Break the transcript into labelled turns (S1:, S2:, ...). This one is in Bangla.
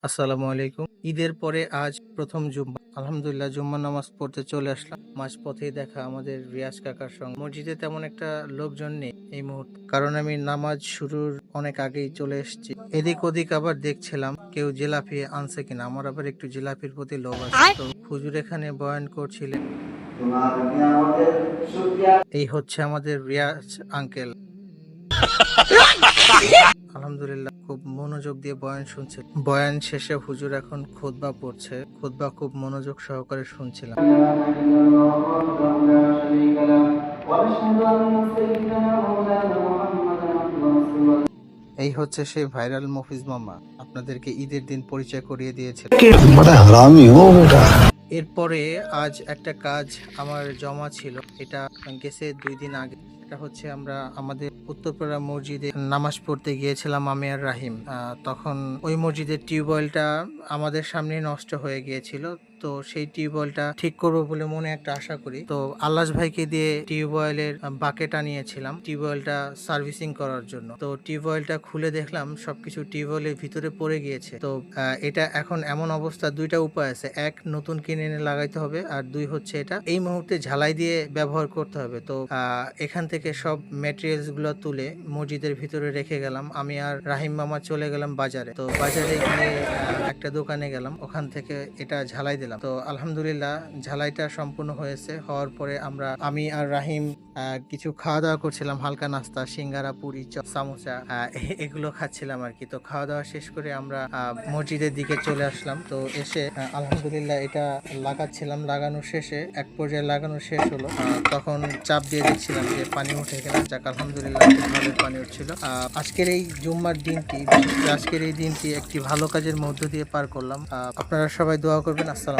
S1: আসসালামু আলাইকুম। ঈদের পরে আজ প্রথম জুম্মা। আলহামদুলিল্লাহ জুম্মা নামাজ পড়তে চলে আসলাম। মাঝপথেই দেখা আমাদের রিয়াজ কাকার সঙ্গে। মসজিদে তেমন একটা লোকজন নেই এই মুহূর্তে। কারণ আমি নামাজ শুরুর অনেক আগেই চলে এসেছি। এদিক ওদিক আবার দেখছিলাম কেউ জিলাপি আনছে কিনা। আমার আবার একটু জিলাপির প্রতি লোভ আছে। তো হুজুর এখানে বয়ান করছিলেন। এই হচ্ছে আমাদের রিয়াজ আঙ্কেল। আলহামদুলিল্লাহ খুব মনোযোগ দিয়ে বয়ান শুনছে। বয়ান শেষে হুজুর এখন খুতবা পড়ছে। খুতবা খুব মনোযোগ সহকারে শুনছিলাম। এই হচ্ছে সেই ভাইরাল মফিজ মামা, আপনাদেরকে ঈদের দিন পরিচয় করিয়ে দিয়েছিল। এরপরে আজ একটা কাজ আমার জমা ছিল, এটা গেছে 2 দিন আগে। এটা হচ্ছে আমরা আমাদের উত্তরপাড়া মসজিদে নামাজ পড়তে গিয়েছিলাম আমি আর রাহিম। তখন ওই মসজিদের টিউবওয়েলটা আমাদের সামনে নষ্ট হয়ে গিয়েছিল। তো সেই টিউবওয়েলটা ঠিক করবো বলে মনে একটা আশা করি। তো আল্লাস ভাইকে দিয়ে টিউবওয়েলের বাকেট আনিয়েছিলাম টিউবওয়েলটা সার্ভিসিং করার জন্য। তো টিউবওয়েলটা খুলে দেখলাম সবকিছু টিউবওয়েলের ভিতরে পড়ে গিয়েছে। তো এটা এখন এমন অবস্থা, দুইটা উপায় আছে। এক, নতুন কিনে এনে লাগাইতে হবে, আর দুই হচ্ছে এটা এই মুহূর্তে ঝালাই দিয়ে ব্যবহার করতে হবে। তো এখান থেকে সব ম্যাটেরিয়ালস গুলো তুলে মসজিদের ভিতরে রেখে গেলাম। আমি আর রাহিম মামা চলে গেলাম বাজারে। তো বাজারে গিয়ে একটা দোকানে গেলাম, ওখান থেকে এটা ঝালাই দিলাম। তো আলহামদুলিল্লাহ ঝালাইটা সম্পূর্ণ হয়েছে। হওয়ার পরে আমি আর রাহিম কিছু খাওয়া দাওয়া করছিলাম, হালকা নাস্তা, সিঙ্গারা, পুরি, চপ, সামোসা, এগুলো খাচ্ছিলাম আর কি। তো খাওয়া দাওয়া শেষ করে আমরা মসজিদের দিকে চলে আসলাম। তো এসে আলহামদুলিল্লাহ এটা লাগাচ্ছিলাম। লাগানো শেষে এক পর্যায়ে লাগানো শেষ হলো, তখন চাপ দিয়ে দেখছিলাম যে পানি উঠে কিনা। যাক আলহামদুলিল্লাহ খুব ভালো পানি উঠছিল। আজকের এই জুম্মার দিনটি, বিশেষ করে আজকের এই দিনটি একটি ভালো কাজের মধ্য দিয়ে পার করলাম। আপনারা সবাই দোয়া করবেন। আসসালাম।